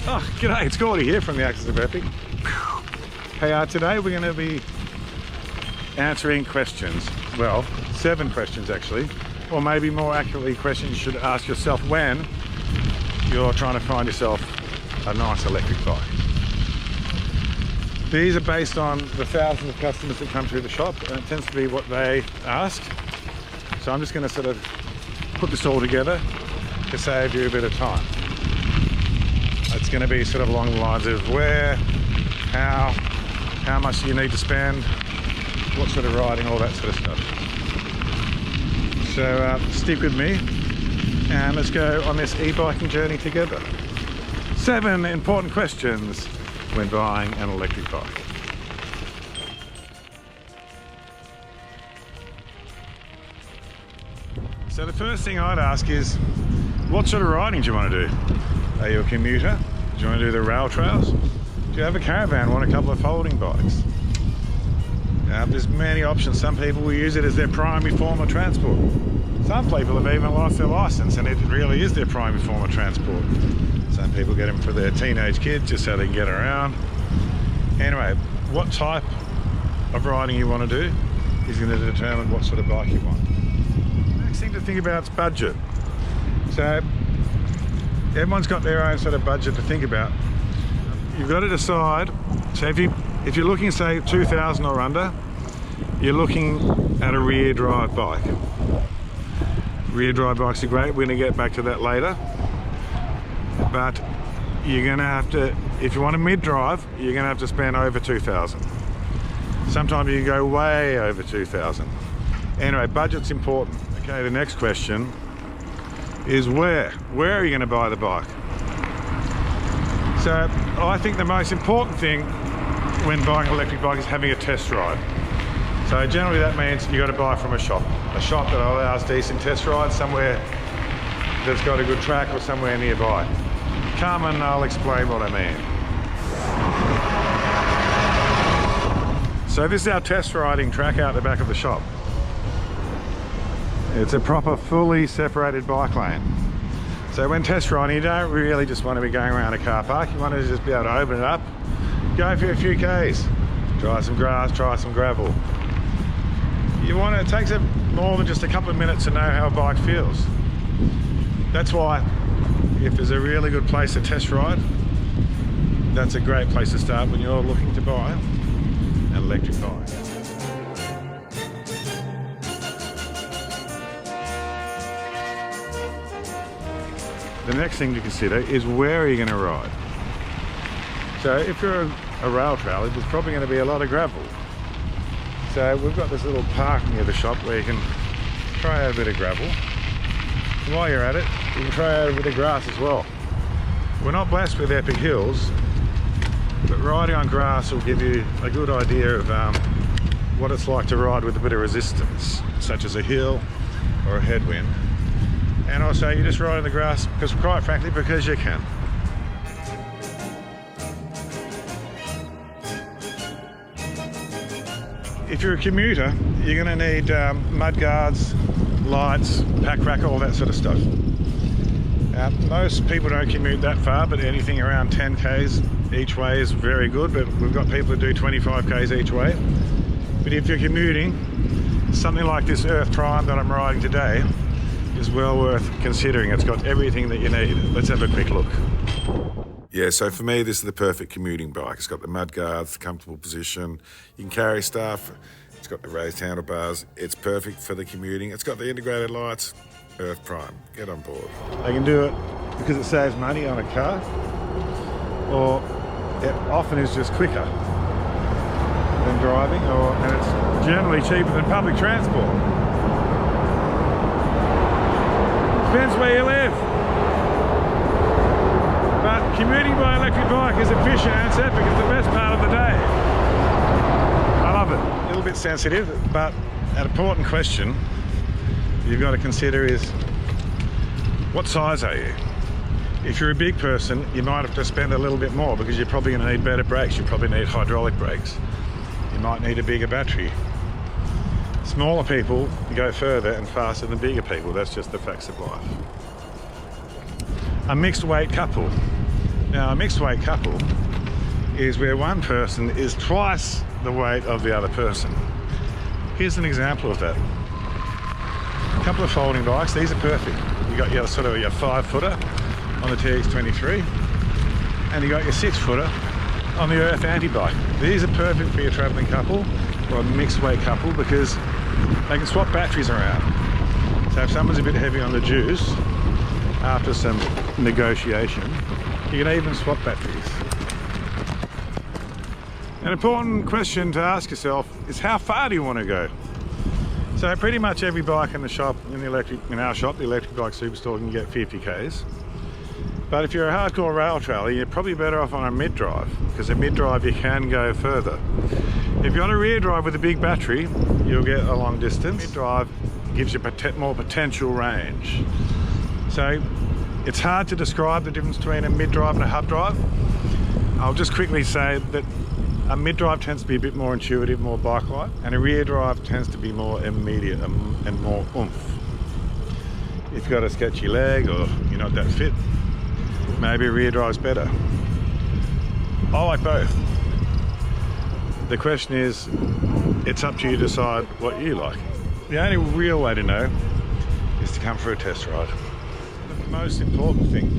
Oh, g'day, it's Gordy here from the Axis of Ebike. Hey, today we're going to be answering questions. Well, 7 questions actually, or maybe more accurately questions you should ask yourself when you're trying to find yourself a nice electric bike. These are based on the thousands of customers that come through the shop, and it tends to be what they ask. So I'm just going to sort of put this all together to save you a bit of time. It's going to be sort of along the lines of where, how much do you need to spend, what sort of riding, all that sort of stuff. So stick with me and let's go on this e-biking journey together. 7 important questions when buying an electric bike. So the first thing I'd ask is, what sort of riding do you want to do? Are you a commuter? Do you want to do the rail trails? Do you have a caravan, want a couple of folding bikes? There's many options. Some people will use it as their primary form of transport. Some people have even lost their license and it really is their primary form of transport. Some people get them for their teenage kids just so they can get around. Anyway, what type of riding you want to do is going to determine what sort of bike you want. The next thing to think about is budget. So everyone's got their own sort of budget to think about. You've got to decide. So if you're looking, say, 2,000 or under, you're looking at a rear drive bike. Rear drive bikes are great. We're going to get back to that later. But you're going to have to, if you want a mid-drive, you're going to have to spend over 2,000. Sometimes you can go way over 2,000. Anyway, budget's important. Okay, the next question is where are you going to buy the bike? So I think the most important thing when buying an electric bike is having a test ride. So generally that means you got to buy from a shop that allows decent test rides, somewhere that's got a good track or somewhere nearby. Come and I'll explain what I mean. So this is our test riding track out the back of the shop. It's a proper fully separated bike lane. So when test riding, you don't really just want to be going around a car park. You want to just be able to open it up, go for a few Ks, try some grass, try some gravel. It takes more than just a couple of minutes to know how a bike feels. That's why if there's a really good place to test ride, that's a great place to start when you're looking to buy an electric bike. The next thing to consider is where are you going to ride? So if you're a rail trail, there's probably going to be a lot of gravel. So we've got this little park near the shop where you can try out a bit of gravel. And while you're at it, you can try out a bit of grass as well. We're not blessed with epic hills, but riding on grass will give you a good idea of what it's like to ride with a bit of resistance, such as a hill or a headwind. And also you just ride on the grass because, quite frankly, because you can. If you're a commuter, you're going to need mud guards, lights, pack rack, all that sort of stuff. Most people don't commute that far, but anything around 10 Ks each way is very good, but we've got people who do 25 Ks each way. But if you're commuting, something like this Earth Prime that I'm riding today is well worth considering. It's got everything that you need. Let's have a quick look. Yeah, so for me, this is the perfect commuting bike. It's got the mud guards, the comfortable position. You can carry stuff. It's got the raised handlebars. It's perfect for the commuting. It's got the integrated lights. Earth Prime, get on board. I can do it because it saves money on a car, or it often is just quicker than driving, and it's generally cheaper than public transport. Depends where you live. But commuting by electric bike is efficient and it's epic. It's the best part of the day. I love it. A little bit sensitive, but an important question you've got to consider is, what size are you? If you're a big person, you might have to spend a little bit more because you're probably going to need better brakes. You probably need hydraulic brakes. You might need a bigger battery. Smaller people go further and faster than bigger people. That's just the facts of life. A mixed weight couple. Now, a mixed weight couple is where one person is twice the weight of the other person. Here's an example of that. A couple of folding bikes, these are perfect. You got your sort of your 5-footer on the TX23, and you got your 6-footer on the Earth Anti-bike. These are perfect for your travelling couple or a mixed weight couple because they can swap batteries around. So if someone's a bit heavy on the juice, after some negotiation, you can even swap batteries. An important question to ask yourself is, how far do you want to go? So pretty much every bike in the shop, in our shop, the Electric Bike Superstore, can get 50 k's. But if you're a hardcore rail trailer, you're probably better off on a mid-drive, because a mid-drive you can go further. If you're on a rear drive with a big battery, you'll get a long distance. Mid-drive gives you more potential range. So it's hard to describe the difference between a mid-drive and a hub drive. I'll just quickly say that a mid-drive tends to be a bit more intuitive, more bike-like, and a rear drive tends to be more immediate and more oomph. If you've got a sketchy leg or you're not that fit, maybe a rear drive's better. I like both. The question is, it's up to you to decide what you like. The only real way to know is to come for a test ride. The most important thing,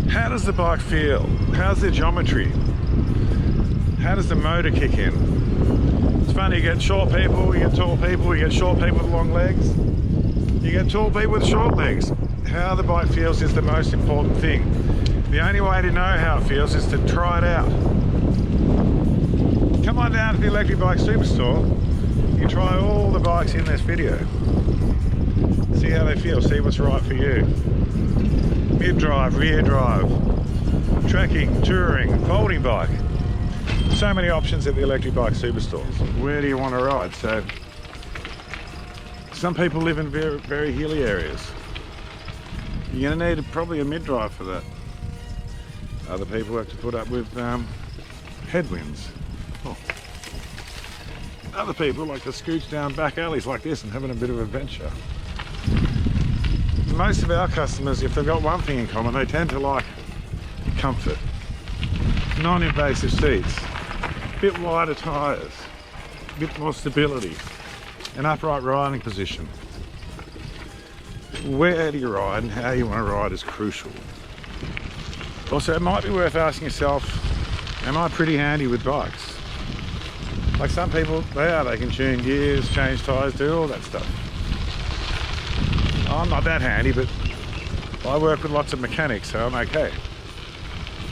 how does the bike feel? How's the geometry? How does the motor kick in? It's funny, you get short people, you get tall people, you get short people with long legs, you get tall people with short legs. How the bike feels is the most important thing. The only way to know how it feels is to try it out. Come on down to the Electric Bike Superstore. You can try all the bikes in this video. See how they feel, see what's right for you. Mid-drive, rear drive, trekking, touring, folding bike. So many options at the Electric Bike Superstore. Where do you want to ride? So, some people live in very, very hilly areas. You're going to need probably a mid-drive for that. Other people have to put up with headwinds. Oh. Other people like to scooch down back alleys like this and having a bit of adventure. Most of our customers, if they've got one thing in common, they tend to like comfort. Non-invasive seats, a bit wider tyres, a bit more stability, an upright riding position. Where do you ride and how you want to ride is crucial. Also, it might be worth asking yourself, am I pretty handy with bikes? Like some people, they can tune gears, change tyres, do all that stuff. I'm not that handy, but I work with lots of mechanics, so I'm okay.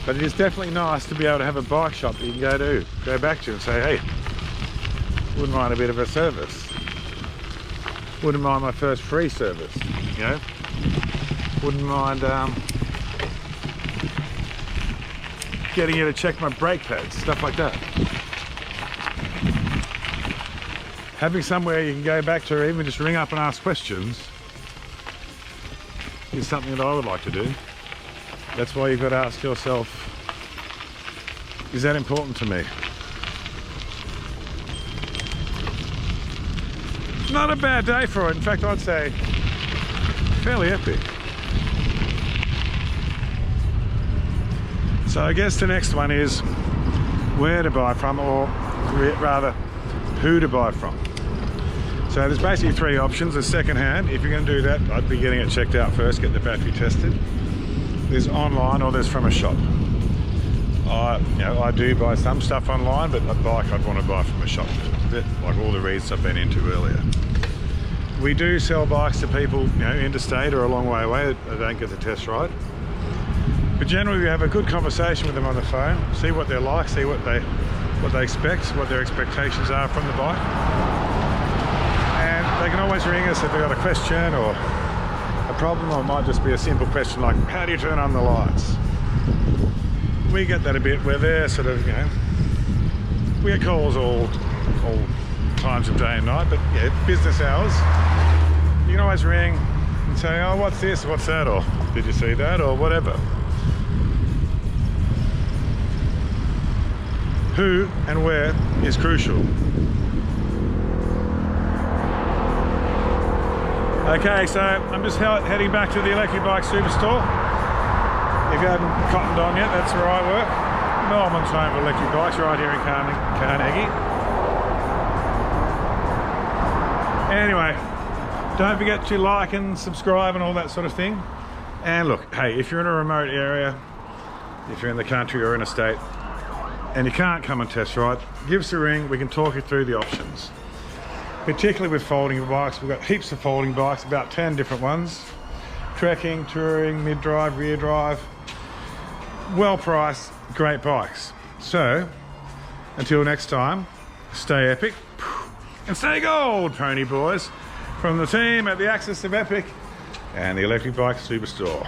But it is definitely nice to be able to have a bike shop that you can go back to and say, hey, wouldn't mind a bit of a service. Wouldn't mind my first free service, you know? Wouldn't mind getting you to check my brake pads, stuff like that. Having somewhere you can go back to, or even just ring up and ask questions, is something that I would like to do. That's why you've got to ask yourself, is that important to me? Not a bad day for it. In fact, I'd say fairly epic. So I guess the next one is where to buy from, or rather, who to buy from. So there's basically three options. There's second-hand. If you're going to do that, I'd be getting it checked out first, get the battery tested. There's online, or there's from a shop. I do buy some stuff online, but a bike I'd want to buy from a shop. A bit like all the reads I've been into earlier. We do sell bikes to people, interstate or a long way away that don't get the test ride. But generally we have a good conversation with them on the phone, see what they're like, see what they expect, what their expectations are from the bike. And they can always ring us if they've got a question or a problem, or it might just be a simple question like, how do you turn on the lights? We get that a bit where they're sort of, we get calls all times of day and night, but yeah, business hours. You can always ring and say, oh, what's this, what's that, or did you see that, or whatever. Who and where is crucial. Okay, so I'm just heading back to the Electric Bike Superstore If you hadn't cottoned on yet, that's where I work. Melbourne's home for electric bikes, right here in Carnegie. Anyway, don't forget to like and subscribe and all that sort of thing. And look, hey, if you're in a remote area, if you're in the country or in a state, and you can't come and test ride, give us a ring. We can talk you through the options. Particularly with folding bikes, we've got heaps of folding bikes, about 10 different ones. Trekking, touring, mid-drive, rear drive. Well priced, great bikes. So, until next time, stay epic and stay gold, pony boys. From the team at the Axis of Epic and the Electric Bike Superstore.